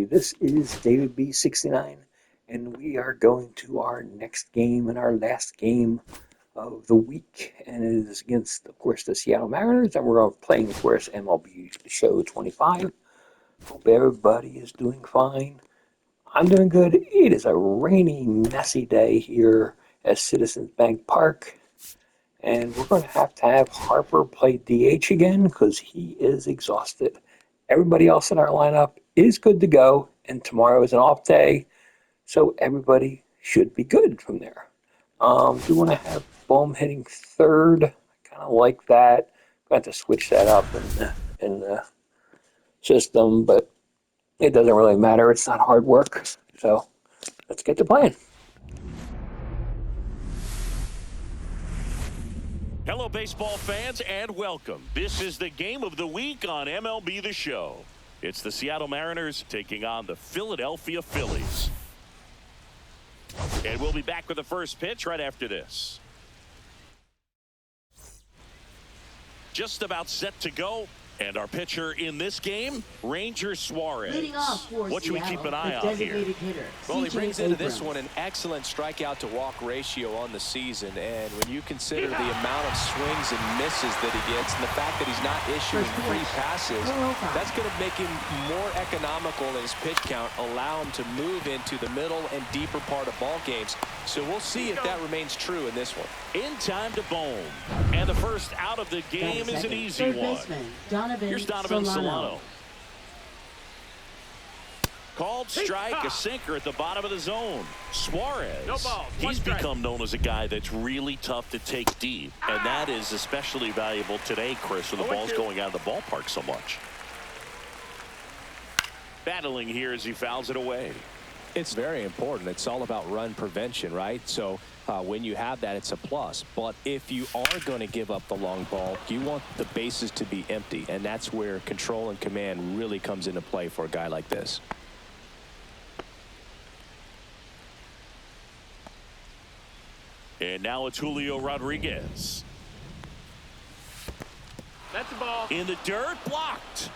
everybody. This is David B69, and we are going to our next game and our last game of the week, and it is against, of course, the Seattle Mariners, and we're playing, of course, MLB Show 25. Hope everybody is doing fine. I'm doing good. It is a rainy, messy day here at Citizens Bank Park, and we're going to have Harper play DH again because he is exhausted. Everybody else in our lineup is good to go, and tomorrow is an off day, so everybody should be good from there. Do want to have Bohm hitting third. I kind of like that. Got to switch that up in the system, but it doesn't really matter. It's not hard work, so let's get to playing. Hello, baseball fans, and welcome. This is the game of the week on MLB The Show. It's the Seattle Mariners taking on the Philadelphia Phillies. And we'll be back with the first pitch right after this. Just about set to go. And our pitcher in this game, Ranger Suarez. What should we keep an eye on here? Well, he brings into this one an excellent strikeout to walk ratio on the season. And when you consider the amount of swings and misses that he gets and the fact that he's not issuing free passes, that's going to make him more economical in his pitch count, allow him to move into the middle and deeper part of ball games. So we'll see if that remains true in this one. In time to Bohm. And the first out of the game is an easy one. Here's Donovan Solano. Called strike, a sinker at the bottom of the zone. Suarez, he's become known as a guy that's really tough to take deep. And that is especially valuable today, Chris, when the ball's going out of the ballpark so much. Battling here as he fouls it away. It's very important. It's all about run prevention, right? So when you have that, it's a plus. But if you are going to give up the long ball, you want the bases to be empty. And that's where control and command really comes into play for a guy like this. And now it's Julio Rodriguez. That's the ball. In the dirt, blocked.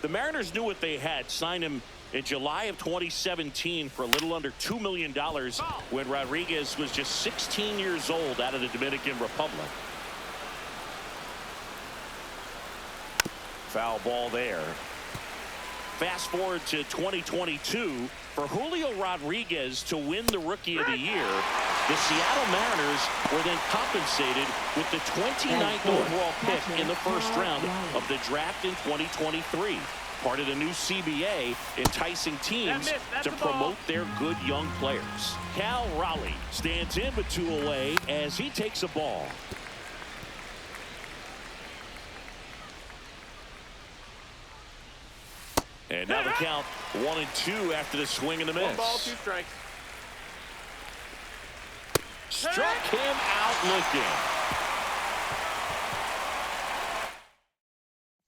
The Mariners knew what they had. Signed him in July of 2017 for a little under $2 million when Rodriguez was just 16 years old out of the Dominican Republic. Foul ball there. Fast forward to 2022. For Julio Rodriguez to win the Rookie of the Year, the Seattle Mariners were then compensated with the 29th overall pick in the first round of the draft in 2023. Part of the new CBA, enticing teams to promote their good young players. Cal Raleigh stands in with two away as he takes a ball. And now the count 1-2 after the swing and the miss. 1 ball, 2 strikes. Struck him out looking.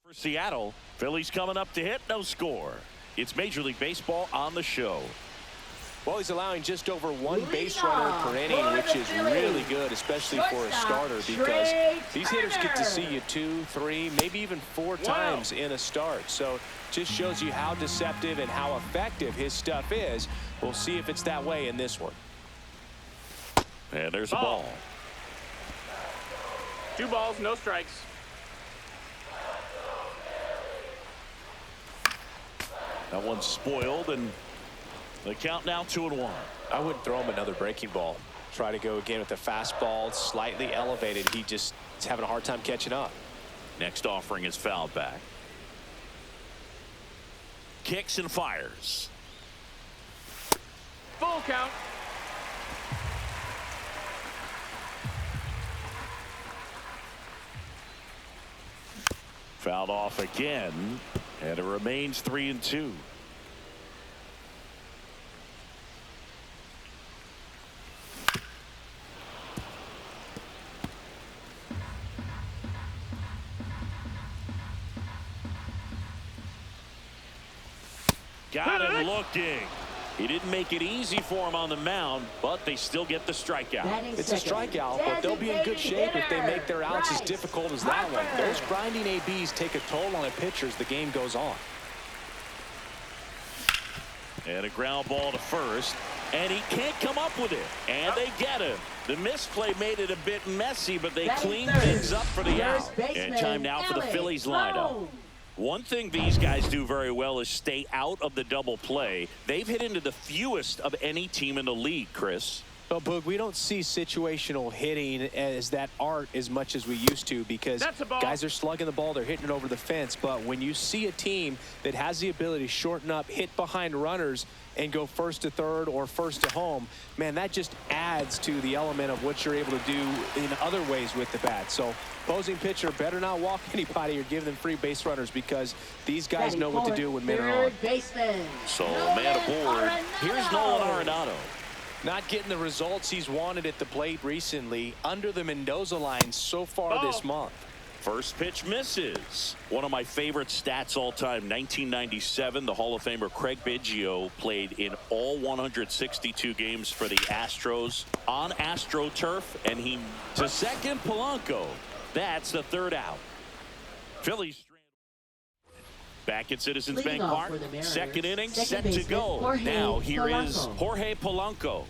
For Seattle, Phillies coming up to hit, no score. It's Major League Baseball on the show. Well, he's allowing just over 1 base runner per inning, which is really good, especially for a starter, because these hitters get to see you 2, 3, maybe even 4 times in a start. So just shows you how deceptive and how effective his stuff is. We'll see if it's that way in this one. And there's a ball. 2 balls, no strikes. That one's spoiled, and the count now 2-1. I wouldn't throw him another breaking ball. Try to go again with the fastball, slightly elevated. He just is having a hard time catching up. Next offering is fouled back. Kicks and fires. Full count. Fouled off again, and it remains 3-2. Got him looking. He didn't make it easy for him on the mound, but they still get the strikeout. It's a strikeout, but they'll be in good shape if they make their outs as difficult as that one. Those grinding ABs take a toll on a pitcher as the game goes on. And a ground ball to first, and he can't come up with it, and they get him. The misplay made it a bit messy, but they cleaned things up for the out. And time now for the Phillies lineup. One thing these guys do very well is stay out of the double play. They've hit into the fewest of any team in the league, Chris. Well, Boog, we don't see situational hitting as that art as much as we used to because guys are slugging the ball, they're hitting it over the fence. But when you see a team that has the ability to shorten up, hit behind runners, and go first to third or first to home, man, that just adds to the element of what you're able to do in other ways with the bat. So opposing pitcher better not walk anybody or give them free base runners because these guys know what to do when men are on. So man aboard. Here's Nolan Arenado. Not getting the results he's wanted at the plate recently under the Mendoza line so far this month. First pitch misses. One of my favorite stats all time, 1997, the Hall of Famer Craig Biggio played in all 162 games for the Astros on AstroTurf, and he to second. Polanco. That's the third out. Phillies back at Citizens Bank Park. Second inning set to go. Now here is Jorge Polanco.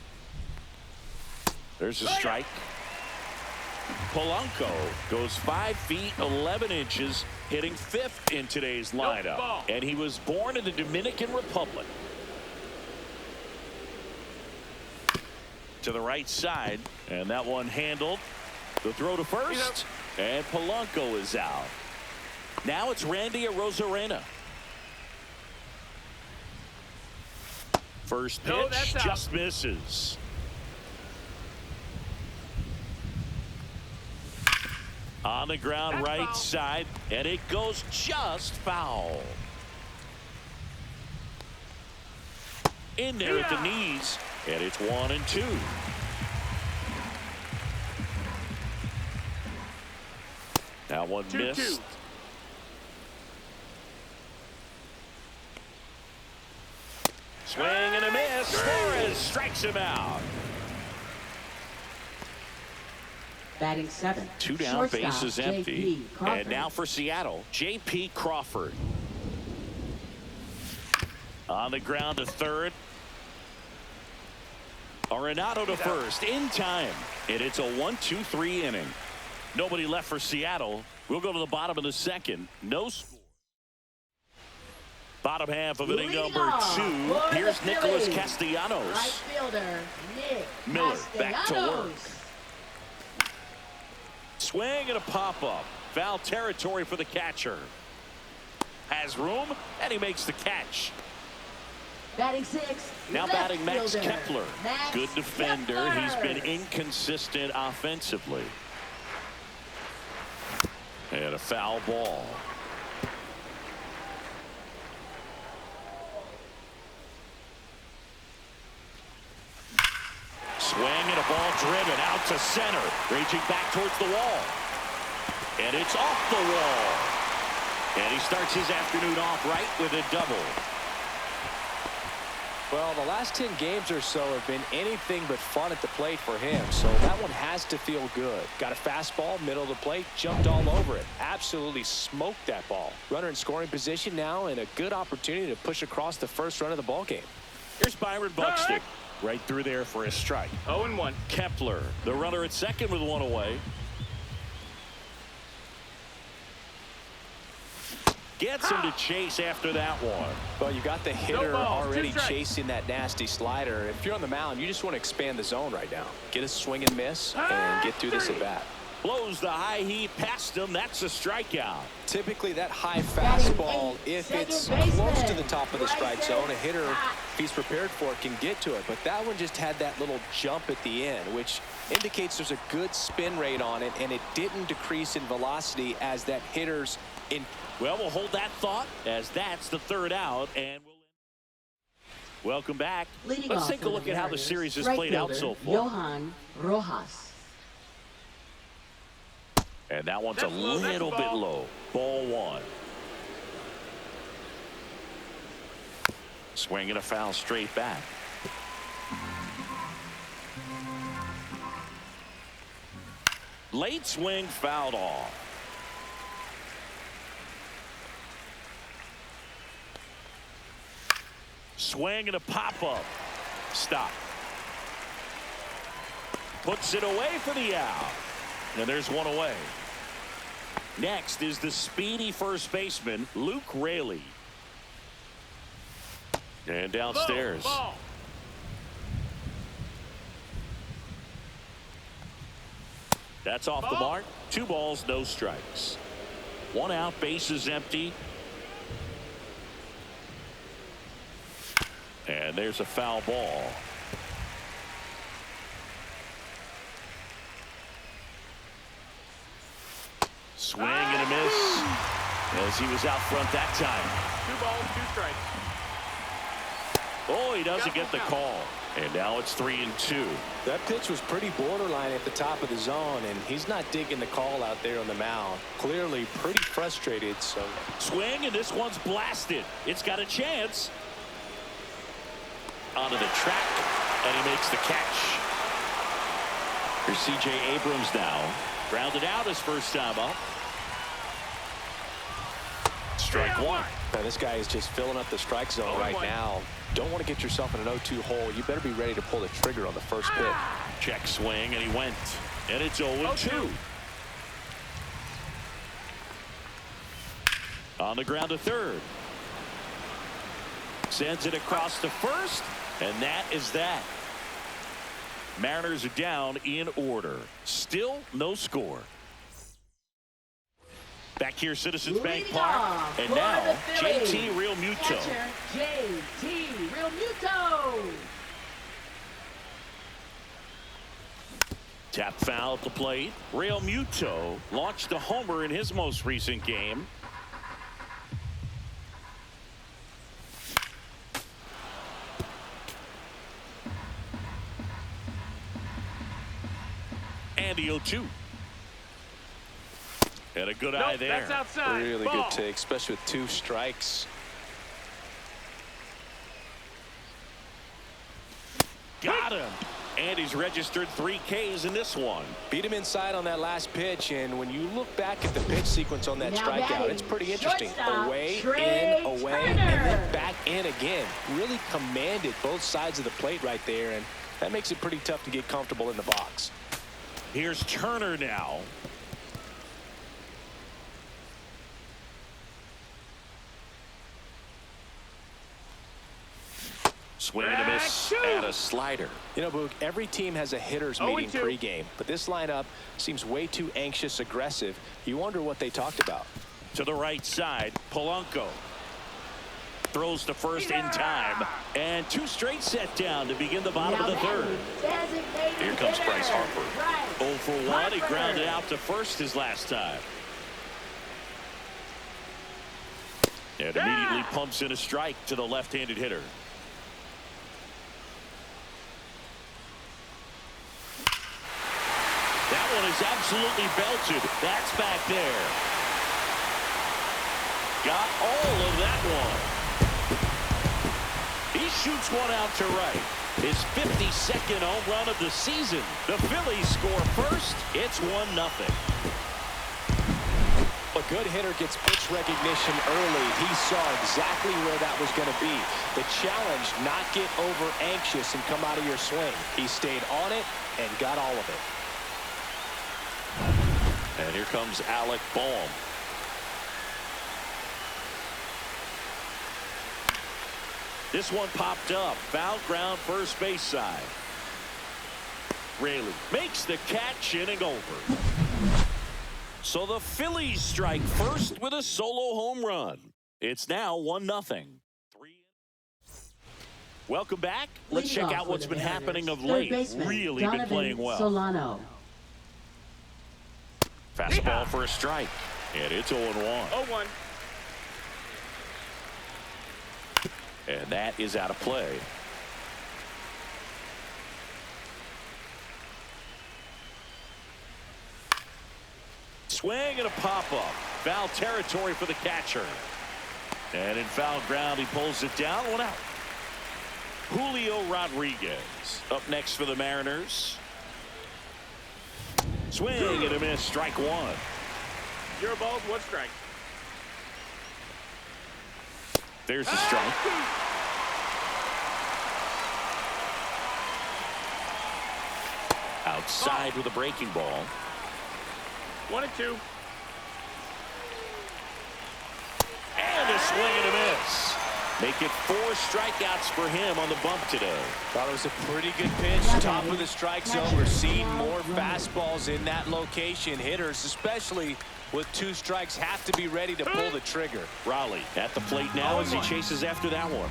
There's a strike. Polanco goes 5 feet 11 inches, hitting fifth in today's lineup. And he was born in the Dominican Republic. To the right side, and that one handled. The throw to first, and Polanco is out. Now it's Randy Arozarena. First pitch just misses. On the ground, right side, and it goes just foul. In there at the knees, and it's 1-2. That one missed. Swing and a miss. Suarez strikes him out. Batting seven. Two down, bases empty. And now for Seattle, J.P. Crawford. On the ground to third. Arenado to first in time. And it's a 1-2-3 inning. Nobody left for Seattle. We'll go to the bottom of the second. No score. Bottom half of inning number 2. Here's Nicholas Castellanos. Right fielder, Nick Miller back to work. Swing and a pop-up. Foul territory for the catcher. Has room, and he makes the catch. Batting six. Now batting Max Kepler. Good defender. He's been inconsistent offensively. And a foul ball. Swing and a ball driven out to center. Reaching back towards the wall. And it's off the wall. And he starts his afternoon off right with a double. Well, the last 10 games or so have been anything but fun at the plate for him, so that one has to feel good. Got a fastball, middle of the plate, jumped all over it. Absolutely smoked that ball. Runner in scoring position now, and a good opportunity to push across the first run of the ball game. Here's Byron Buxton. Right through there for a strike. 0-1. Kepler, the runner at second with one away. Gets him to chase after that one. Well, you got the hitter already chasing that nasty slider. If you're on the mound, you just want to expand the zone right now. Get a swing and miss and get through this at bat. Blows the high heat past him. That's a strikeout. Typically that high fastball, if it's close to the top of the strike zone, a hitter, if he's prepared for it, can get to it. But that one just had that little jump at the end, which indicates there's a good spin rate on it, and it didn't decrease in velocity as that hitter's in. Well, we'll hold that thought as that's the third out, and we'll welcome back. Let's take a look at how the series has played out so far. Johan Rojas. And that one's a little bit low. Ball one. Swing and a foul straight back. Late swing fouled off. Swing and a pop-up. Stop. Puts it away for the out. And there's one away. Next is the speedy first baseman, Luke Raley. And downstairs. Ball. That's off the mark. 2 balls, no strikes. 1 out, bases empty. And there's a foul ball. Swing and a miss as he was out front that time. 2 balls, 2 strikes. Oh, he doesn't get the call. And now it's 3-2. That pitch was pretty borderline at the top of the zone, and he's not digging the call out there on the mound. Clearly pretty frustrated. So swing, and this one's blasted. It's got a chance. Onto the track, and he makes the catch. Here's C.J. Abrams now. Grounded out his first time up. Strike 1. Now, this guy is just filling up the strike zone right now. Don't want to get yourself in an 0-2 hole. You better be ready to pull the trigger on the first pitch. Check swing, and he went. And it's 0-2. On the ground to third. Sends it across to first, and that is that. Mariners are down in order. Still no score. Back here, Citizens Bank Park. And now, JT Realmuto. Catcher, JT Realmuto. Tap foul at the plate. Realmuto launched a homer in his most recent game. And the 0-2. And a good eye there. That's outside. Really Ball. good take, especially with 2 strikes. Got him. And he's registered 3 Ks in this one. Beat him inside on that last pitch, and when you look back at the pitch sequence on that Now strikeout, batting, it's pretty interesting. shortstop, Away, Trey in, away, Turner. and then back in again. Really commanded both sides of the plate right there, and that makes it pretty tough to get comfortable in the box. Here's Turner now. Swing and a miss and a slider. You know, Boog, every team has a hitters meeting 0-2. pregame, but this lineup seems way too anxious, aggressive. You wonder what they talked about. To the right side, Polanco throws to first in time, and 2 straight set down to begin the bottom of the third. Here comes Bryce Harper. 0 for 1. He grounded out to first his last time. And immediately pumps in a strike to the left-handed hitter. That one is absolutely belted. That's back there. Got all of that one. He shoots one out to right. His 52nd home run of the season. The Phillies score first. It's 1-0. A good hitter gets pitch recognition early. He saw exactly where that was going to be. The challenge, not get over anxious and come out of your swing. He stayed on it and got all of it. And here comes Alec Bohm. This one popped up. Foul ground, first base side. Raley makes the catch, inning over. So the Phillies strike first with a solo home run. It's now 1-0. Welcome back. Let's check out what's been happening of late. Really been playing well. Solano. Fastball for a strike. And it's 0-1. 0-1. And that is out of play. Swing and a pop-up. Foul territory for the catcher. And in foul ground, he pulls it down. 1 out. Julio Rodriguez up next for the Mariners. Swing and a miss, strike one. 0 balls, 1 strike. There's the strike. Outside with a breaking ball. 1 and 2. And a swing and a miss. Make it 4 strikeouts for him on the bump today. Thought it was a pretty good pitch. Top of the strike zone. We're seeing more fastballs in that location. Hitters, especially with 2 strikes, have to be ready to pull the trigger. Raleigh at the plate now as he chases after that one.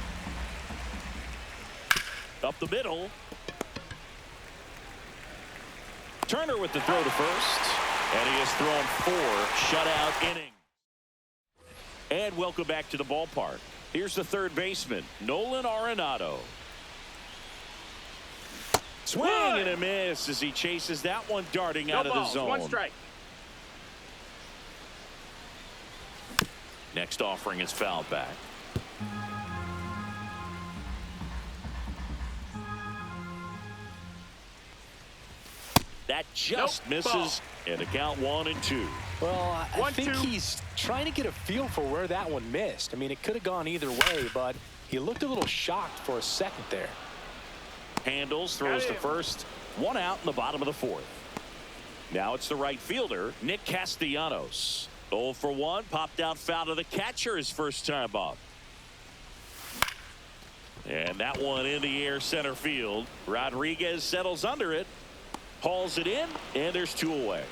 Up the middle. Turner with the throw to first. And he has thrown 4 shutout innings. And welcome back to the ballpark. Here's the third baseman, Nolan Arenado. Swing and a miss as he chases that one darting out of the zone. 1 strike. Next offering is fouled back. That just misses, and a count 1 and 2. Well, I 1, think 2. he's trying to get a feel for where that one missed. I mean, it could have gone either way, but he looked a little shocked for a second there. Handles, throws to first. 1 out in the bottom of the 4th. Now it's the right fielder, Nick Castellanos. 0 for 1, popped out foul to the catcher his first time up. And that one in the air center field. Rodriguez settles under it. Hauls it in, and there's 2 away.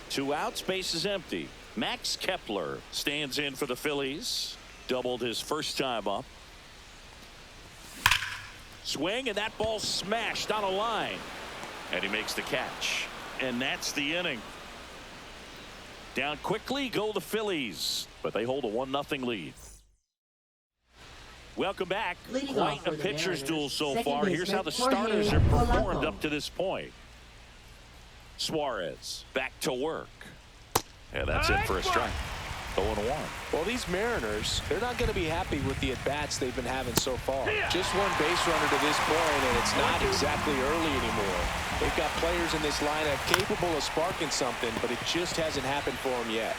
2 outs, base is empty. Max Kepler stands in for the Phillies. Doubled his first time up. Swing, and that ball smashed on a line. And he makes the catch. And that's the inning. Down quickly go the Phillies, but they hold a 1-0 lead. Welcome back. Quite a pitcher's duel so far. Here's how the starters have performed up to this point. Suarez back to work. And that's it for a strike. 0-1. Well, these Mariners, they're not going to be happy with the at-bats they've been having so far. Just 1 base runner to this point, and it's not exactly early anymore. They've got players in this lineup capable of sparking something, but it just hasn't happened for them yet.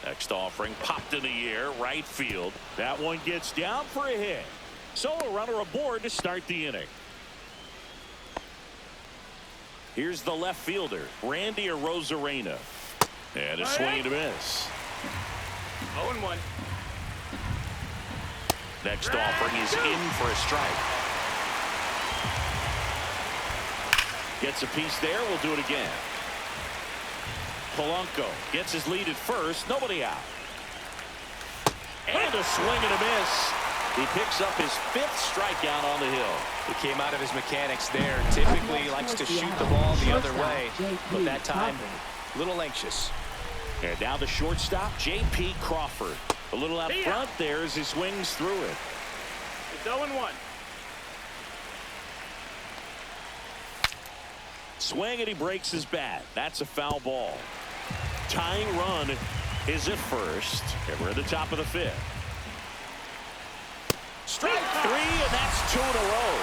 Next offering popped in the air, right field. That one gets down for a hit. So a runner aboard to start the inning. Here's the left fielder, Randy Arozarena. And a swing and a miss. 0-1. Next offering is in for a strike. Gets a piece there. We'll do it again. Polanco gets his lead at first. Nobody out. And a swing and a miss. He picks up his 5th strikeout on the hill. He came out of his mechanics there. Typically he likes to shoot the ball the other way, but that time a little anxious. And now the shortstop, J.P. Crawford. A little out front there as he swings through it. It's 0-1. Swing and he breaks his bat. That's a foul ball. Tying run is at first. And we're at the top of the 5th. Strike 3, and that's 2 in a row.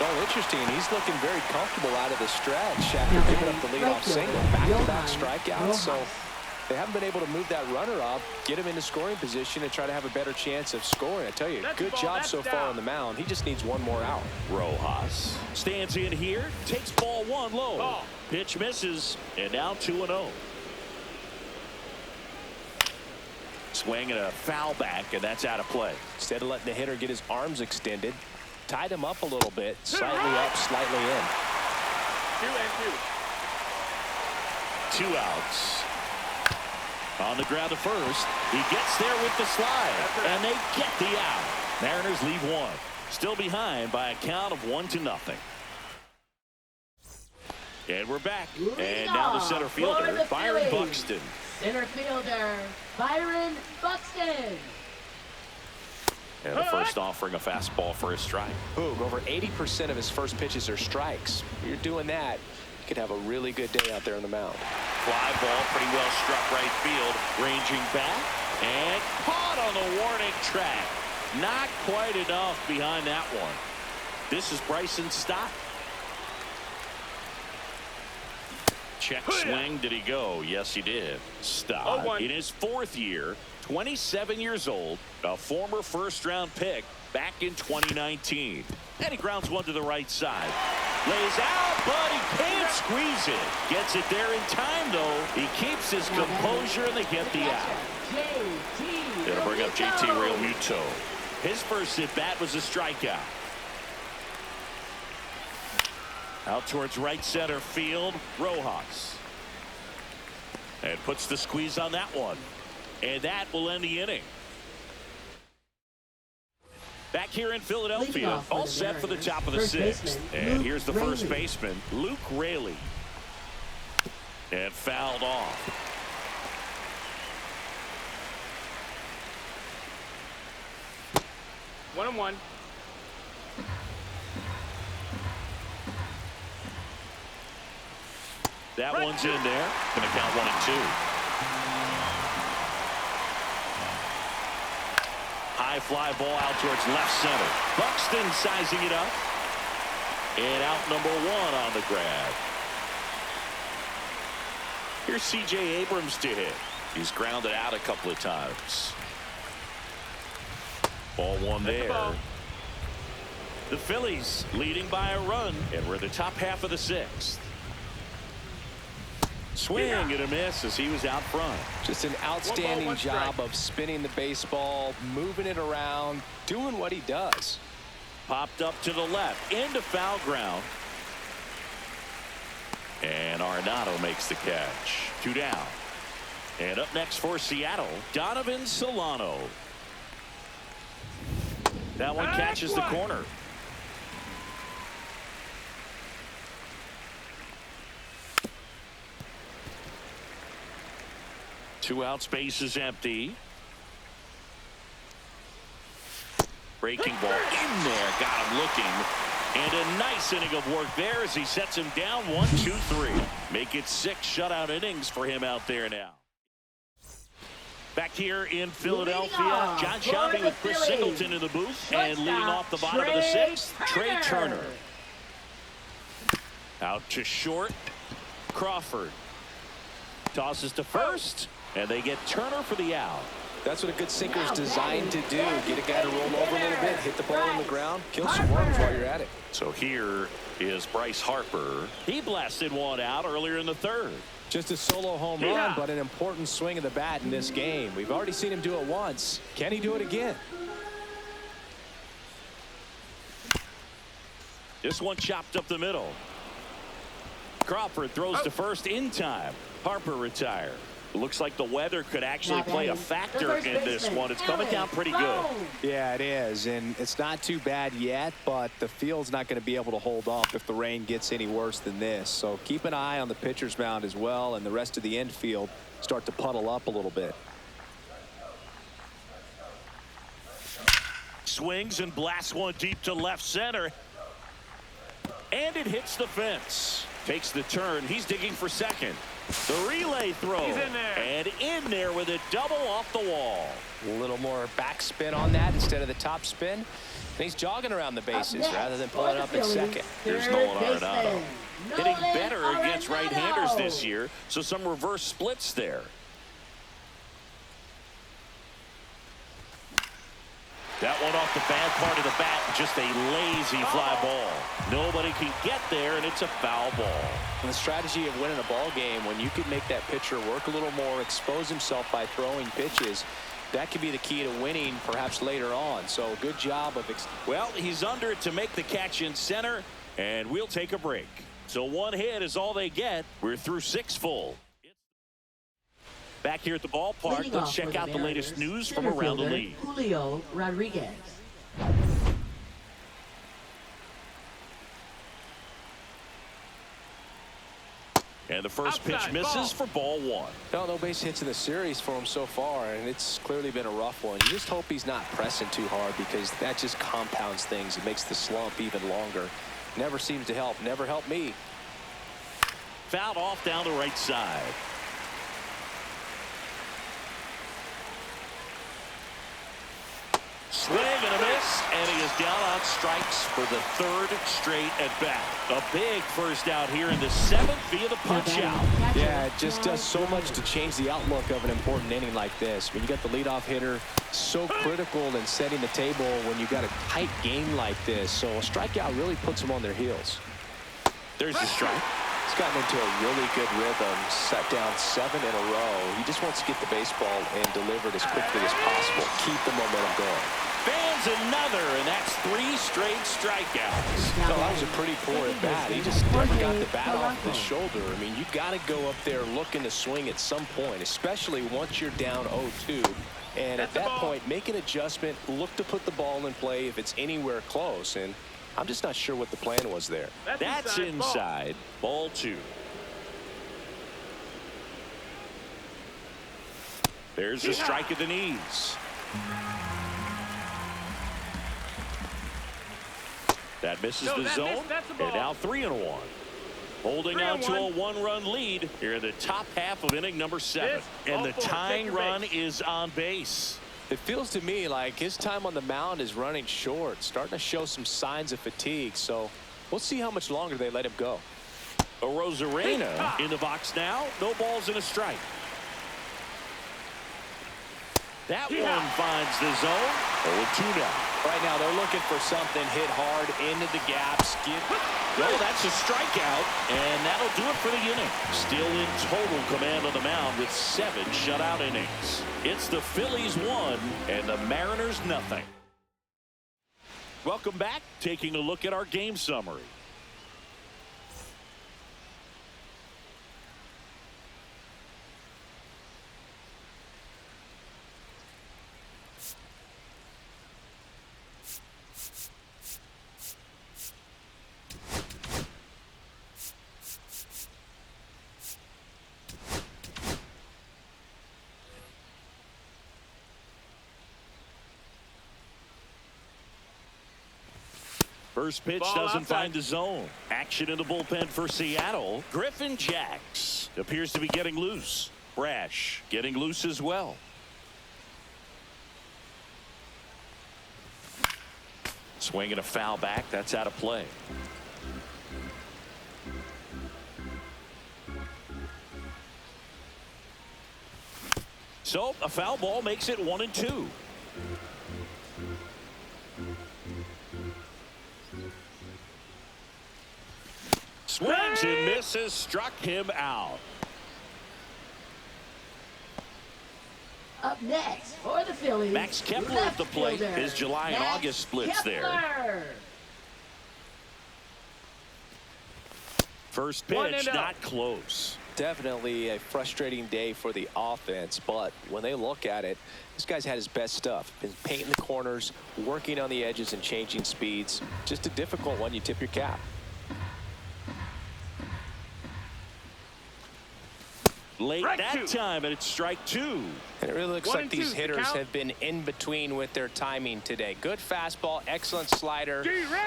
Well, interesting. He's looking very comfortable out of the stretch after giving up the leadoff single. Back-to-back strikeouts, so they haven't been able to move that runner up, get him into scoring position, and try to have a better chance of scoring. I tell you, good job so far on the mound. He just needs 1 more out. Rojas stands in here, takes ball 1 low. Ball. Pitch misses, and now 2-0. Swing and a foul back, and that's out of play. Instead of letting the hitter get his arms extended, tied him up a little bit, slightly up, slightly in. 2 and 2. 2 outs. On the ground to first. He gets there with the slide, and they get the out. Mariners leave 1. Still behind by a count of 1-0. And we're back. And now the center fielder, Byron Buxton. Center fielder, Byron Buxton. And the first offering a fastball for a strike. Boog, over 80% of his first pitches are strikes. If you're doing that, you could have a really good day out there on the mound. Fly ball pretty well struck right field. Ranging back and caught on the warning track. Not quite enough behind that one. This is Bryson's stop. Check swing. Did he go? Yes, he did. Stop. 0-1. In his 4th year, 27 years old, a former first-round pick back in 2019. And he grounds one to the right side. Lays out, but he can't squeeze it. Gets it there in time, though. He keeps his composure, and they get the out. Gonna bring up JT Realmuto. His first at-bat was a strikeout. Out towards right center field, Rojas. And puts the squeeze on that one. And that will end the inning. Back here in Philadelphia, all set for the top of the 6th. And here's the first baseman, Luke Raley. And fouled off. One and one. That one's in there. Going to count 1-2. High fly ball out towards left center. Buxton sizing it up. And out number 1 on the grab. Here's C.J. Abrams to hit. He's grounded out a couple of times. Ball 1 there. The Phillies leading by a run, and we're in the top half of the 6th. Swing and a miss as he was out front. Just an outstanding job of spinning the baseball, moving it around, doing what he does. Popped up to the left, into foul ground. And Arenado makes the catch. 2 down. And up next for Seattle, Donovan Solano. That one catches the corner. Two out, space is empty. Breaking ball in there, got him looking. And a nice inning of work there as he sets him down 1-2-3. Make it 6 shutout innings for him out there now. Back here in Philadelphia, John Shelby with Chris Singleton in the booth. And leading off the bottom of the 6th, Trey Turner. Out to short, Crawford. Tosses to first, and they get Turner for the out. That's what a good sinker is designed to do. Get a guy to roll over a little bit, hit the ball on the ground, kill some worms while you're at it. So here is Bryce Harper. He blasted one out earlier in the 3rd. Just a solo home run, but an important swing of the bat in this game. We've already seen him do it once. Can he do it again? This one chopped up the middle. Crawford throws to first in time. Harper retired. Looks like the weather could actually play a factor in this one. It's coming down pretty good. Yeah, it is, and it's not too bad yet, but the field's not going to be able to hold up if the rain gets any worse than this. So keep an eye on the pitcher's mound as well, and the rest of the infield start to puddle up a little bit. Swings and blasts one deep to left center. And it hits the fence. Takes the turn. He's digging for second. The relay throw. He's in there. And in there with a double off the wall. A little more backspin on that instead of the top spin. And he's jogging around the bases rather than pulling up in second. Here's Nolan Arenado. Hitting better against right-handers this year, so some reverse splits there. That one off the bad part of the bat, just a lazy fly ball. Nobody can get there, and it's a foul ball. And the strategy of winning a ball game, when you can make that pitcher work a little more, expose himself by throwing pitches, that could be the key to winning perhaps later on. So good job of... Well, he's under it to make the catch in center, and we'll take a break. So one hit is all they get. We're through 6 full. Back here at the ballpark, let's check out the latest news from around the league. Julio Rodriguez. And the first pitch misses for ball 1. No base hits in the series for him so far, and it's clearly been a rough one. You just hope he's not pressing too hard, because that just compounds things. It makes the slump even longer. Never seems to help. Never helped me. Fouled off down the right side. swing and a miss, and he is down on strikes for the third straight at bat. A big first out here in the seventh via the punch out. Yeah, it just does so much to change the outlook of an important inning like this. When you got the leadoff hitter, so critical in setting the table when you got a tight game like this. So a strikeout really puts them on their heels. There's the strike. He's gotten into a really good rhythm, set down 7 in a row. He just wants to get the baseball and deliver it as quickly as possible. Keep the momentum going. Fans another, and that's 3 straight strikeouts. No, that was a pretty poor at bat. He just never got the bat off his shoulder. I mean, you got to go up there looking to swing at some point, especially once you're down 0-2. And at that point, make an adjustment, look to put the ball in play if it's anywhere close. And I'm just not sure what the plan was there. That's inside. Ball 2. There's the strike at the knees. That misses the zone. And now 3-1. Holding on to a 1-run lead here in the top half of inning number 7. And the tying run is on base. It feels to me like his time on the mound is running short, starting to show some signs of fatigue. So we'll see how much longer they let him go. A Rosarena in the box now. No balls and a strike. That one finds the zone. 0-2 now. Right now they're looking for something hit hard into the gaps. Well, that's a strikeout, and that'll do it for the inning. Still in total command on the mound with 7 shutout innings. It's the Phillies 1 and the Mariners nothing. Welcome back. Taking a look at our game summary. First pitch doesn't find the zone. Action in the bullpen for Seattle. Griffin Jacks appears to be getting loose. Brash getting loose as well. Swing and a foul back. That's out of play. So a foul ball makes it 1-2. Swings and misses, struck him out. Up next for the Phillies, Max Kepler at the plate. His July and August splits there. First pitch, not close. Definitely a frustrating day for the offense, but when they look at it, this guy's had his best stuff. Been painting the corners, working on the edges and changing speeds. Just a difficult one. You tip your cap. Late that time, and it's strike 2. And it really looks like these hitters have been in between with their timing today. Good fastball, excellent slider,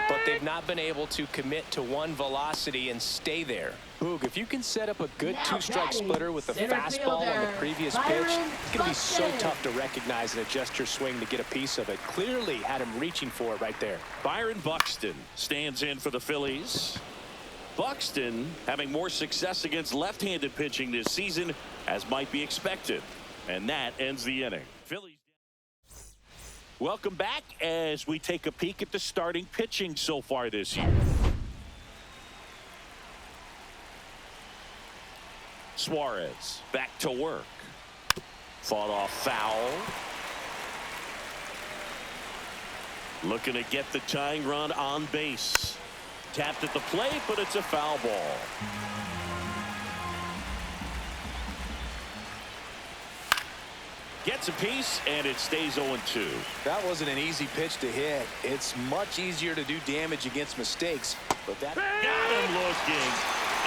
but they've not been able to commit to one velocity and stay there. Boog, if you can set up a good 2-strike splitter with a fastball on the previous pitch, it's going to be so tough to recognize and adjust your swing to get a piece of it. Clearly had him reaching for it right there. Byron Buxton stands in for the Phillies. Buxton having more success against left-handed pitching this season, as might be expected. And that ends the inning. Phillies. Welcome back as we take a peek at the starting pitching so far this year. Suarez back to work. Fought off foul. Looking to get the tying run on base. Tapped at the plate, but it's a foul ball. Gets a piece, and it stays 0-2. That wasn't an easy pitch to hit. It's much easier to do damage against mistakes, but that got him looking,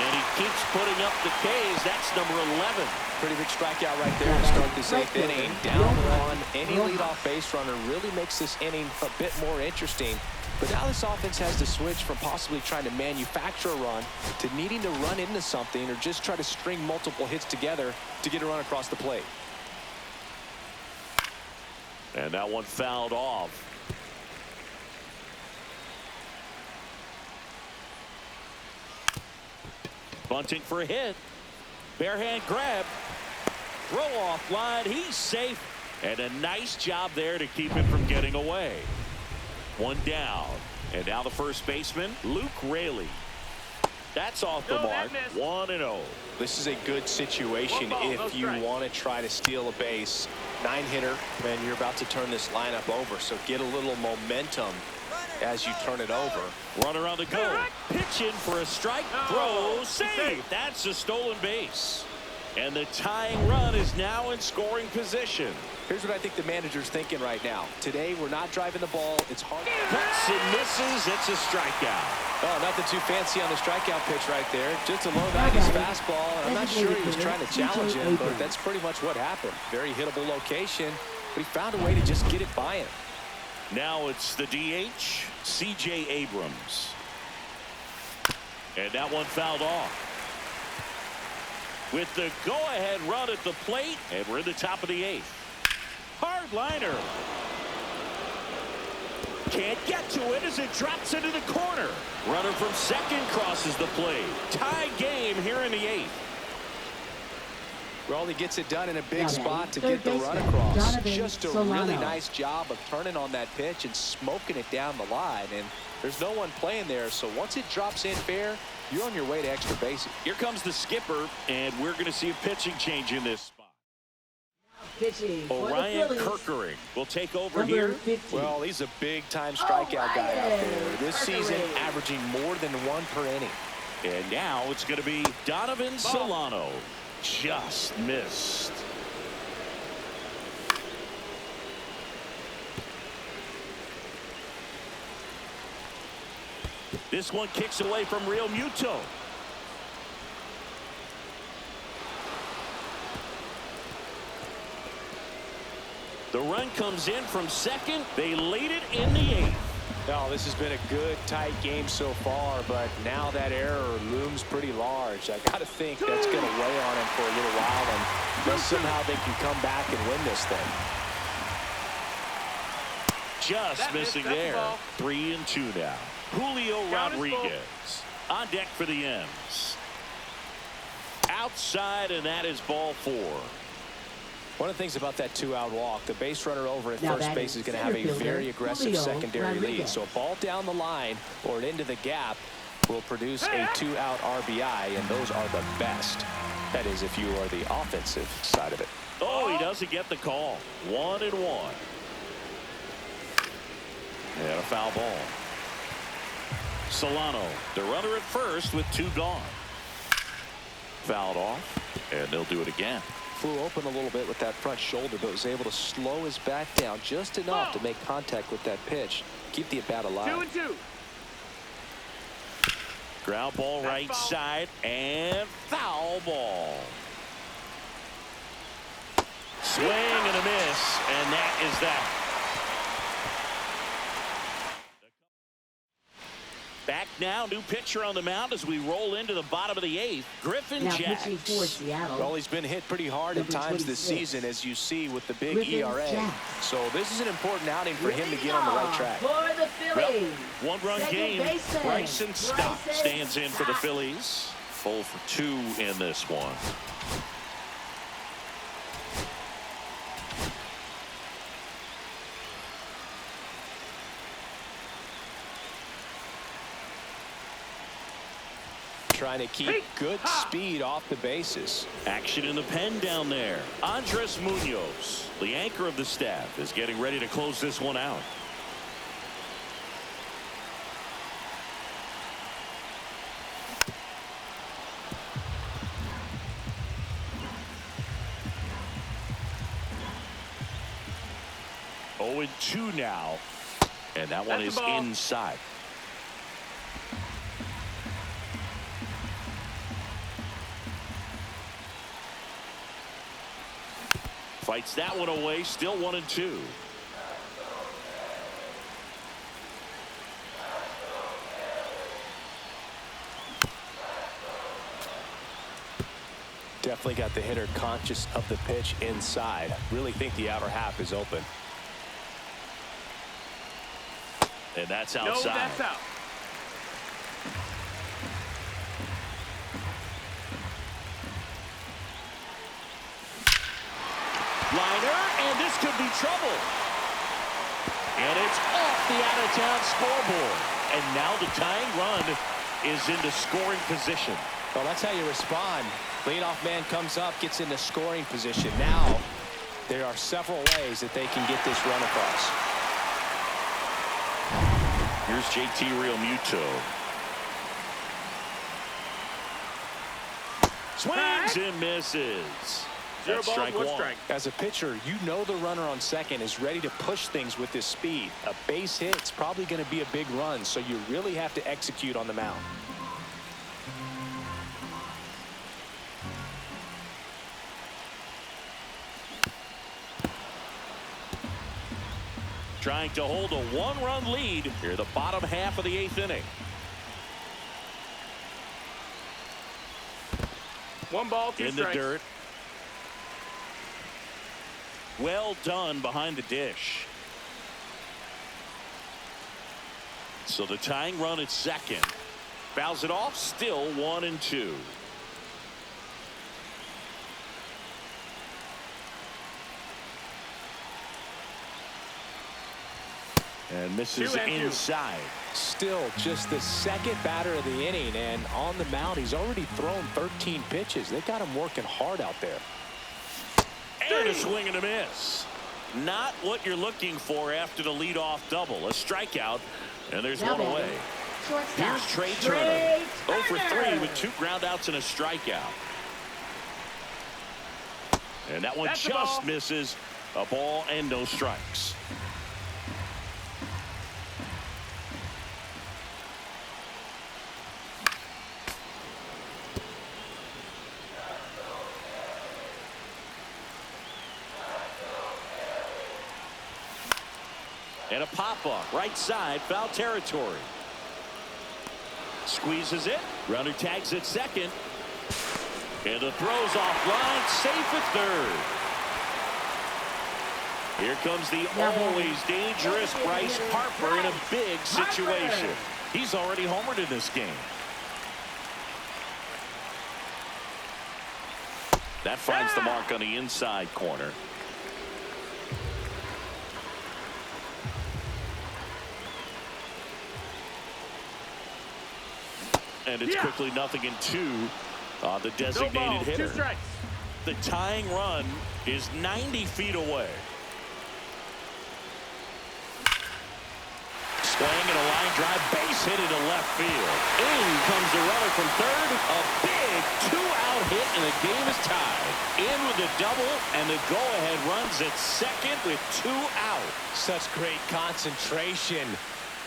and he keeps putting up the Ks. That's number 11. Pretty big strikeout right there to start this 8th inning. Down one, any leadoff base runner really makes this inning a bit more interesting. But now this offense has to switch from possibly trying to manufacture a run to needing to run into something or just try to string multiple hits together to get a run across the plate. And that one fouled off. Bunting for a hit. Bare hand grab. Throw off line. He's safe. And a nice job there to keep it from getting away. One down. And now the first baseman, Luke Raley. That's off the mark. 1-0. This is a good situation if you want to try to steal a base. 9-hitter, and you're about to turn this lineup over. So get a little momentum as you turn it over. Runner on the go. Pitching for a strike. Throw. Save. That's a stolen base. And the tying run is now in scoring position. Here's what I think the manager's thinking right now. Today, we're not driving the ball. It's hard. Cuts and misses. It's a strikeout. Oh, nothing too fancy on the strikeout pitch right there. Just a low 90s fastball. And I'm not sure he was trying to challenge him, but that's pretty much what happened. Very hittable location, but he found a way to just get it by him. Now it's the DH, C.J. Abrams. And that one fouled off. With the go-ahead run at the plate, and we're in the top of the 8th. Hard liner. Can't get to it as it drops into the corner. Runner from second crosses the plate. Tie game here in the 8th. Well, he gets it done in a big spot to get the run across. Just a really nice job of turning on that pitch and smoking it down the line. And there's no one playing there, so once it drops in fair, you're on your way to extra bases. Here comes the skipper, and we're going to see a pitching change in this spot. Orion Kirkering will take over here. 50. Well, he's a big-time strikeout guy out there. This season, averaging more than 1 per inning. And now it's going to be Donovan Solano. Just missed. This one kicks away from Real Muto. The run comes in from second. They lead it in the 8th. No, this has been a good, tight game so far, but now that error looms pretty large. I got to think that's going to weigh on him for a little while, unless somehow they can come back and win this thing. Just missing there. 3-2 now. Julio Rodriguez on deck for the M's. Outside, and that is ball 4. One of the things about that 2-out walk, the base runner over at first base is going to have a very aggressive secondary lead. So a ball down the line or into the gap will produce a 2-out RBI, and those are the best. That is, if you are the offensive side of it. Oh, he doesn't get the call. 1-1. And a foul ball. Solano, the runner at first with 2 gone. Fouled off, and they'll do it again. Flew open a little bit with that front shoulder, but was able to slow his bat down just enough to make contact with that pitch. Keep the at-bat alive. 2-2. Ground ball right side, and foul ball. Swing and a miss, and that is that. Back now, new pitcher on the mound as we roll into the bottom of the 8th. Griffin Jax. Well, he's been hit pretty hard at times this season, as you see with the big ERA. So this is an important outing for him to get on the right track. For the Phillies. Well, 1-run game. Bryson Stott stands in for the Phillies. 0 for 2 in this one. Trying to keep good speed off the bases. Action in the pen down there. Andres Munoz, the anchor of the staff, is getting ready to close this one out. Oh, and 2 now, and that one is inside. Fights that one away. Still 1-2. Definitely got the hitter conscious of the pitch inside. Really think the outer half is open. And that's outside. No, that's out. Liner, and this could be trouble. And it's off the out-of-town scoreboard. And now the tying run is into scoring position. Well, that's how you respond. Leadoff man comes up, gets into scoring position. Now, there are several ways that they can get this run across. Here's JT Realmuto. Swings and misses. Zero That's balls, strike one one. strike. As a pitcher, you know the runner on second is ready to push things with his speed. A base hit's probably going to be a big run, so you really have to execute on the mound. Trying to hold a one-run lead here the bottom half of the 8th inning. One ball, two In the strikes. dirt. Well done behind the dish. So the tying run at second. Fouls it off, still 1-2. And misses 2-2. inside. Still just the second batter of the inning, and on the mound, he's already thrown 13 pitches. They got him working hard out there. And a swing and a miss. Not what you're looking for after the leadoff double. A strikeout, and there's Now one batting, away. shortstop, Here's Trey Turner. 0 for 3 with 2 groundouts and a strikeout. And that one That's a just ball. misses. A ball and no strikes. And a pop-up, right side, foul territory. Squeezes it. Runner tags at second. And the throw's offline, safe at third. Here comes the always dangerous Bryce Harper in a big situation. He's already homered in this game. That finds the mark on the inside corner. And it's quickly 0-2 on the No designated balls, 2 hitter. strikes. The tying run is 90 feet away. Swing and a line drive, base hit into left field. In comes the runner from third. A big 2-out hit, and the game is tied. In with the double, and the go-ahead runs at second with 2 out. Such great concentration.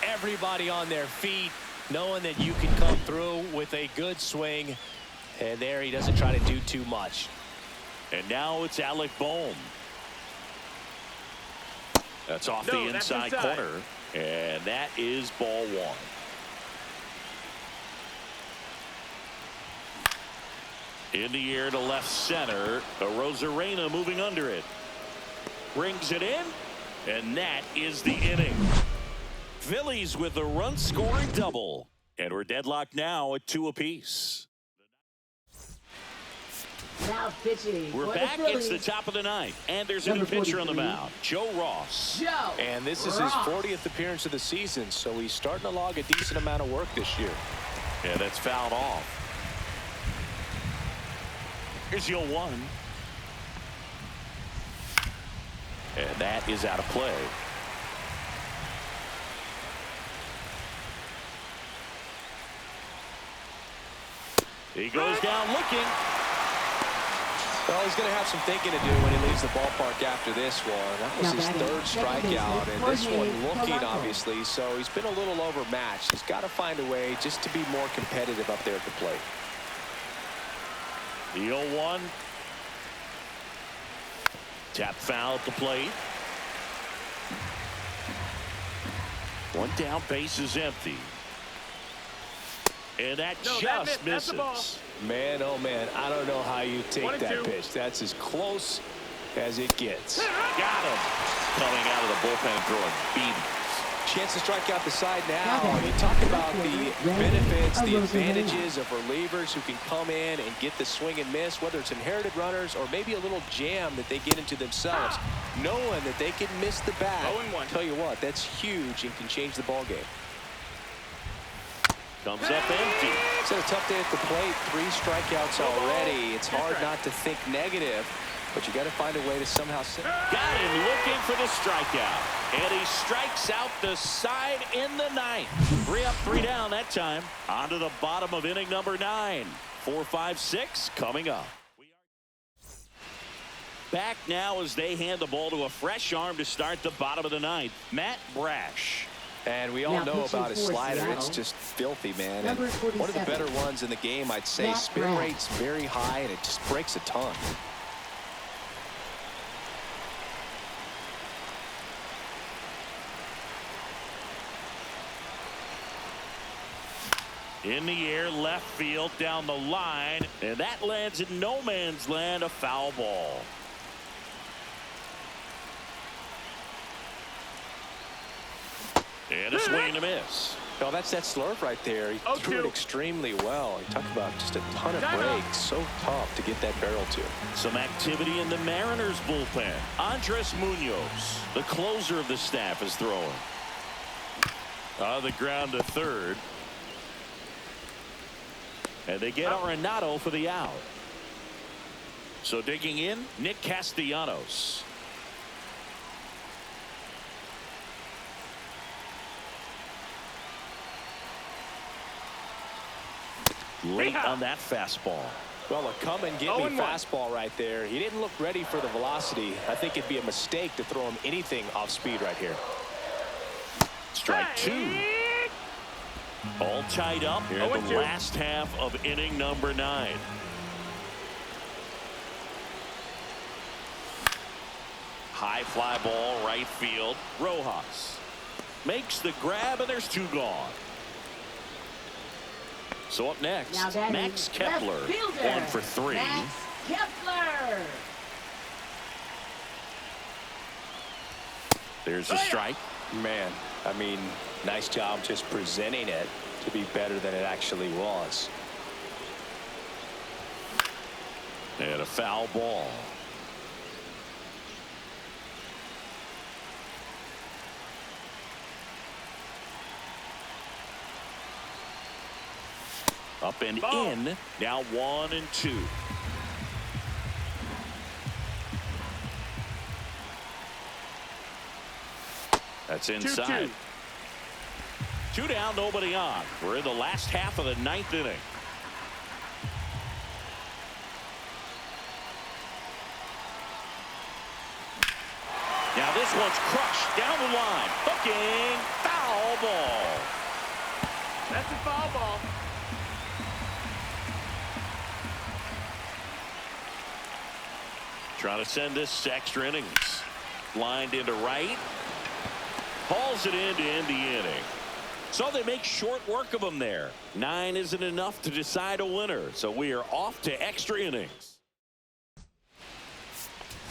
Everybody on their feet, knowing that you can come through with a good swing. And there he doesn't try to do too much. And now it's Alec Bohm. That's off No, the that's inside inside. corner. And that is ball 1. In the air to left center. Rosarena moving under it. Brings it in. And that is the inning. Phillies with a run-scoring double. And we're deadlocked now at 2 apiece. Now pitching. We're for the back. It's the Phillies, top of the 9th. And there's a new Number pitcher on the 43. mound. Joe Ross. Joe. And this is his Ross. 40th appearance of the season, so he's starting to log a decent amount of work this year. Yeah, that's fouled off. Here's the 0-1. And that is out of play. He goes down looking. Well, he's going to have some thinking to do when he leaves the ballpark after this one. That was Now his batting, 3rd second strikeout, baseman, and this one Jorge looking, Polanco. obviously, so he's been a little overmatched. He's got to find a way just to be more competitive up there at the plate. The 0-1. Tap foul at the plate. One down, base is empty. And that No, just that's the ball. misses. Man, oh man, I don't know how you take 1-2. that pitch. That's as close as it gets. Got him. Coming out of the bullpen throwing beatings. Chance to strike out the side now. You talk about the benefits, the advantages of relievers who can come in and get the swing and miss, whether it's inherited runners or maybe a little jam that they get into themselves. Knowing that they can miss the bat, 0-1. tell you what, that's huge and can change the ball game. Comes up empty. It's a tough day at the plate. 3 strikeouts already. It's hard not to think negative, but you got to find a way to somehow sit. Got him looking for the strikeout. And he strikes out the side in the 9th. 3 up, 3 down that time. On to the bottom of inning number 9. 4, 5, 6 coming up. Back now as they hand the ball to a fresh arm to start the bottom of the 9th. Matt Brash. And we all know about his slider. It's just filthy, man. And one of the better ones in the game, I'd say. Spin rate's very high, and it just breaks a ton. In the air, left field, down the line. And that lands in no man's land, a foul ball. And a swing and a miss. No, that's that slurve right there. He threw it extremely well. You talk about just a ton of breaks. So tough to get that barrel to. Some activity in the Mariners bullpen. Andres Munoz, the closer of the staff, is throwing. On the ground to third. And they get Arenado for the out. So digging in, Nick Castellanos. Late on that fastball. Well, a come and get me fastball right there. He didn't look ready for the velocity. I think it'd be a mistake to throw him anything off speed right here. Strike 2. All tied up here in the last half of inning number 9. High fly ball, right field. Rojas makes the grab, and there's 2 gone. So up next, Max Kepler, 1 for 3. Max Kepler. There's a strike. Man, I mean, nice job just presenting it to be better than it actually was. And a foul ball. Up and in. Now 1 and 2. That's inside. 2 down, nobody on. We're in the last half of the 9th inning. Now this one's crushed down the line. Hooking. Foul ball. That's a foul ball. Trying to send this to extra innings. Lined into right. Hauls it in to end the inning. So they make short work of them there. 9 isn't enough to decide a winner. So we are off to extra innings.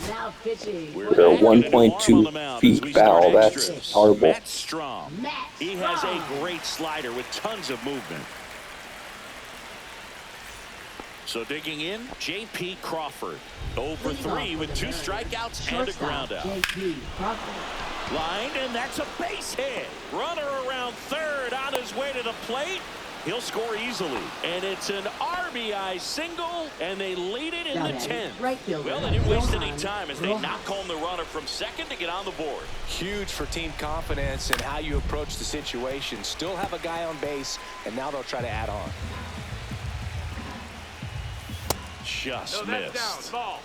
Now pitching. The 1.2 feet foul, that's horrible. Matt Strom. He has a great slider with tons of movement. So digging in, J.P. Crawford. 0 for 3 with 2 strikeouts and a ground out. Lined, and that's a base hit. Runner around third on his way to the plate. He'll score easily. And it's an RBI single, and they lead it in the 10th. Well, they didn't waste any time as they knock home the runner from second to get on the board. Huge for team confidence and how you approach the situation. Still have a guy on base, and now they'll try to add on. Just That's missed. down. Ball.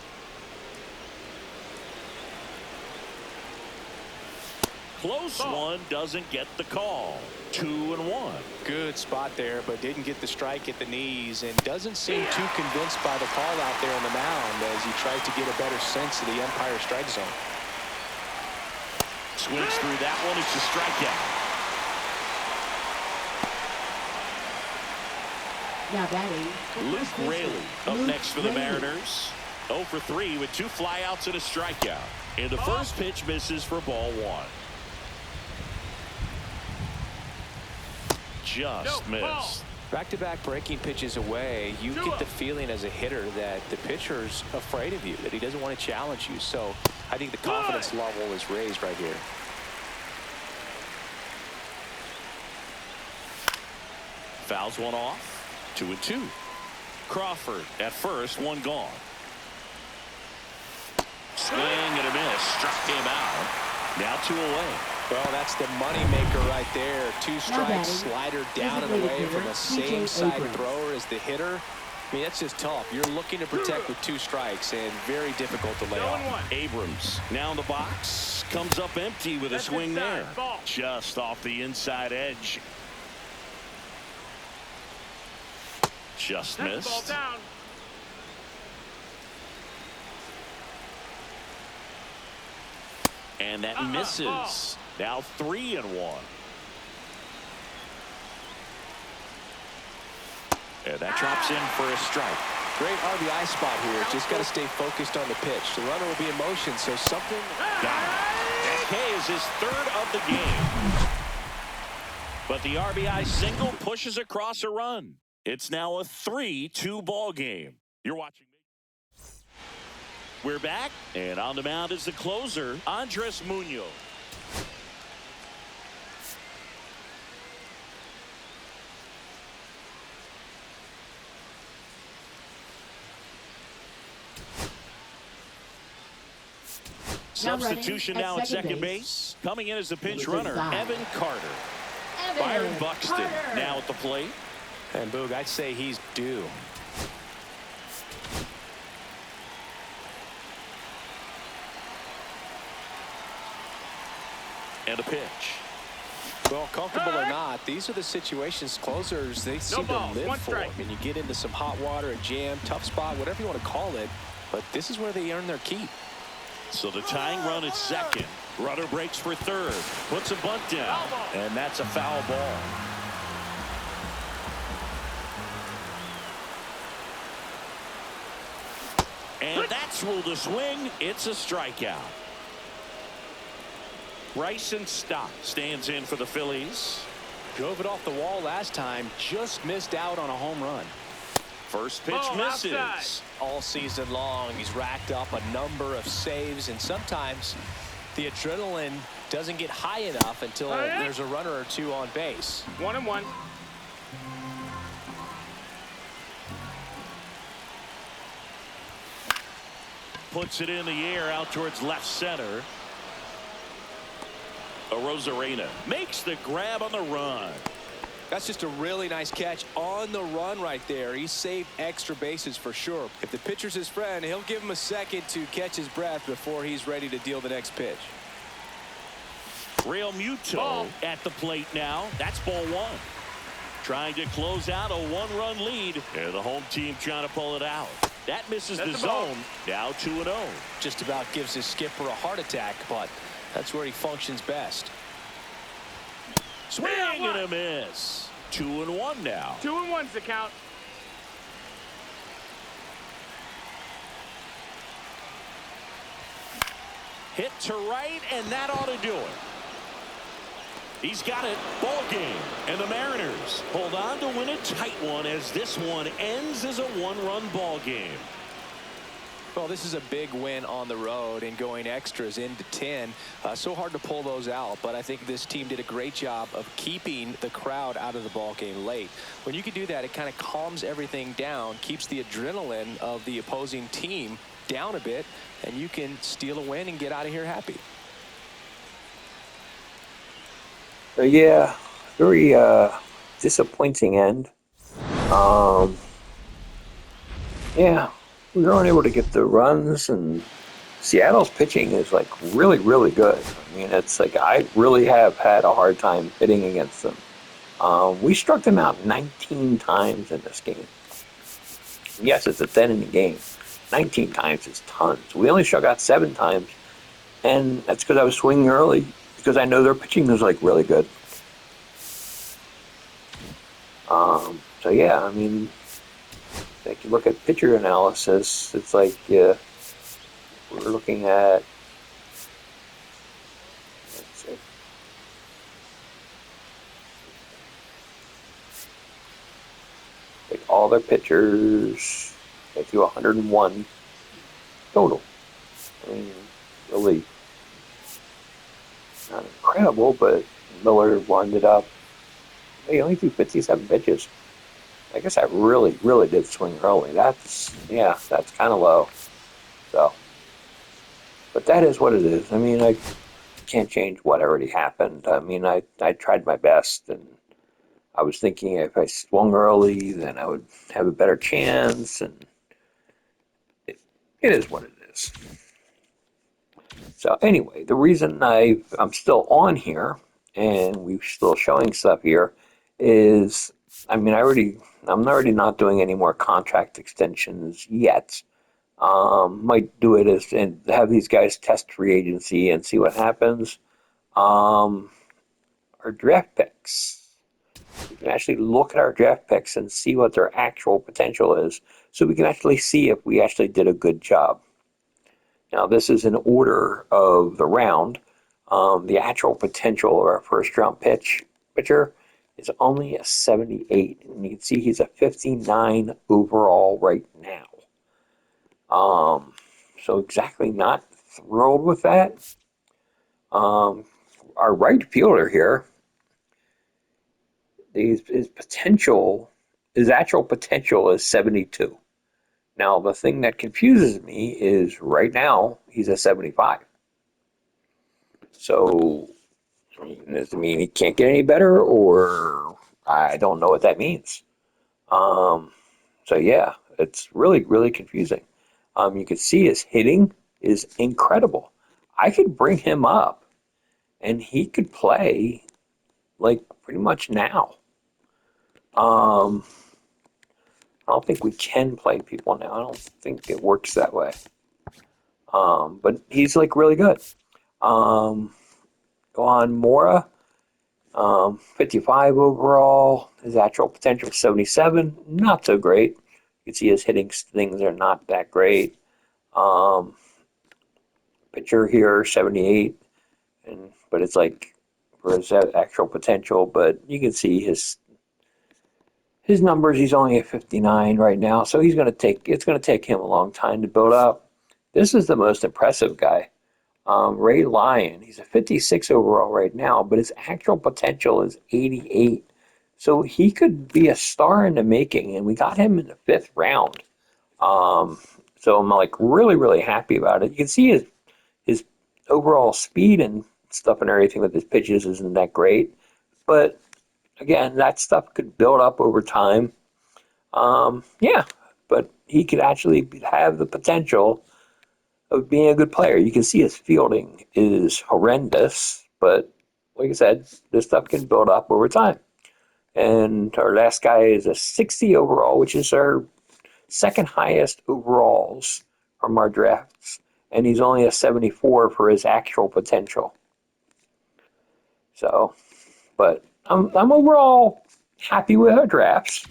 Close one, doesn't get the call. 2-1. Good spot there, but didn't get the strike at the knees and doesn't seem too convinced by the call out there on the mound as he tries to get a better sense of the umpire strike zone. Swings through that one. It's a strikeout. Now batting. Luke Raley up next for the Mariners. 0 for 3 with 2 flyouts and a strikeout. And the first pitch misses for ball 1. just missed. Back-to-back breaking pitches away, you get the feeling as a hitter that the pitcher's afraid of you, that he doesn't want to challenge you. So I think the confidence level is raised right here. Fouls one off. 2-2. Crawford at first, one gone. Swing and a miss. Struck him out. Now 2 away. Well, that's the money maker right there. 2 strikes, slider down and away from the same side thrower as the hitter. I mean, that's just tough. You're looking to protect with 2 strikes and very difficult to lay off. Abrams now in the box. Comes up empty with a swing there. Just off the inside edge. Just missed. And that misses. Now 3-1. And that drops in for a strike. Great RBI spot here. Just got to stay focused on the pitch. The runner will be in motion, so something. Got it. That K is his 3rd of the game. But the RBI single pushes across a run. It's now a 3-2 ball game. You're watching. We're back, and on the mound is the closer, Andres Munoz. Substitution now at second base. Coming in as the pinch runner, Evan Carter. Byron Buxton now at the plate. And Boog, I'd say he's due. And a pitch. Well, comfortable or not, these are the situations closers, they seem to live for. I mean, you get into some hot water, a jam, tough spot, whatever you want to call it, but this is where they earn their keep. So the tying run at second. Runner breaks for third. Puts a bunt down. And that's a foul ball. And that's ruled a swing. It's a strikeout. Bryson Stott stands in for the Phillies. Drove it off the wall last time. Just missed out on a home run. First pitch misses. Outside. All season long, he's racked up a number of saves, and sometimes the adrenaline doesn't get high enough until there's a runner or 2 on base. 1-1. Puts it in the air out towards left center. Arozarena makes the grab on the run. That's just a really nice catch on the run right there. He saved extra bases for sure. If the pitcher's his friend, he'll give him a second to catch his breath before he's ready to deal the next pitch. Real Muto at the plate now. That's ball 1. Trying to close out a 1-run lead. And the home team trying to pull it out. That misses the zone. Now 2-0. Just about gives his skipper a heart attack, but that's where he functions best. Swing and a miss. 2-1 now. 2-1's the count. Hit to right, and that ought to do it. He's got it. Ball game. And the Mariners hold on to win a tight one as this one ends as a 1-run ball game. Well, this is a big win on the road and going extras into 10. So hard to pull those out, but I think this team did a great job of keeping the crowd out of the ball game late. When you can do that, it kind of calms everything down, keeps the adrenaline of the opposing team down a bit, and you can steal a win and get out of here happy. Yeah, very disappointing end. Yeah. We weren't able to get the runs, and Seattle's pitching is like really, really good. I mean, it's like I really have had a hard time hitting against them. We struck them out 19 times in this game. Yes, it's a 10-inning game. 19 times is tons. We only struck out 7 times, and that's because I was swinging early because I know their pitching was like really good. So yeah, I mean. If you look at pitcher analysis, it's like we're looking at, let's see, all their pitchers. They threw 101 total. I mean, really not incredible, but Miller wound it up. They only threw 57 pitches. I guess I really, really did swing early. That's kind of low. So, but that is what it is. I mean, I can't change what already happened. I mean, I tried my best, and I was thinking if I swung early, then I would have a better chance, and it is what it is. So anyway, the reason I'm still on here and we're still showing stuff here is, I mean, I'm already not doing any more contract extensions yet. Might do it as and have these guys test free agency and see what happens. Our draft picks. We can actually look at our draft picks and see what their actual potential is, so we can actually see if we actually did a good job. Now, this is in order of the round. The actual potential of our first round pitcher is only a 78, and you can see he's a 59 overall right now. So exactly not thrilled with that. Our right fielder here, his actual potential is 72. Now, the thing that confuses me is right now he's a 75. So, does it mean he can't get any better, or I don't know what that means. So yeah, it's really, really confusing. You can see his hitting is incredible. I could bring him up, and he could play like pretty much now. I don't think we can play people now. I don't think it works that way. But he's like really good. Go on Mora, 55 overall. His actual potential 77, not so great. You can see his hitting things are not that great. Pitcher here 78, but it's like for his actual potential. But you can see his numbers. He's only at 59 right now, so it's going to take him a long time to build up. This is the most impressive guy. Ray Lyon, he's a 56 overall right now, but his actual potential is 88. So he could be a star in the making, and we got him in the 5th round. So I'm like really, really happy about it. You can see his overall speed and stuff and everything with his pitches isn't that great, but again, that stuff could build up over time. Yeah, but he could actually have the potential of being a good player. You can see his fielding is horrendous, but like I said, this stuff can build up over time. And our last guy is a 60 overall, which is our second highest overalls from our drafts. And he's only a 74 for his actual potential. So, but I'm overall happy with our drafts.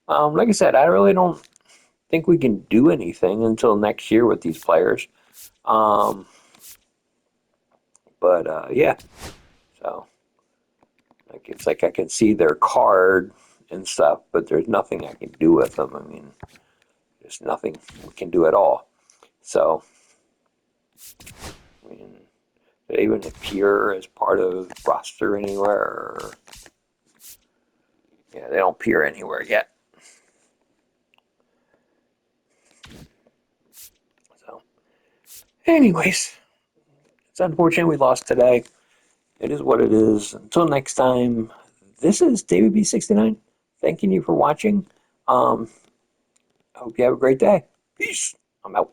Like I said, I really don't think we can do anything until next year with these players. Yeah, so like it's like I can see their card and stuff, but there's nothing I can do with them. I mean, there's nothing we can do at all. So, I mean, they even appear as part of the roster anywhere. Yeah, they don't appear anywhere yet. So, anyways, it's unfortunate we lost today. It is what it is. Until next time, this is David B69. Thanking you for watching. I hope you have a great day. Peace. I'm out.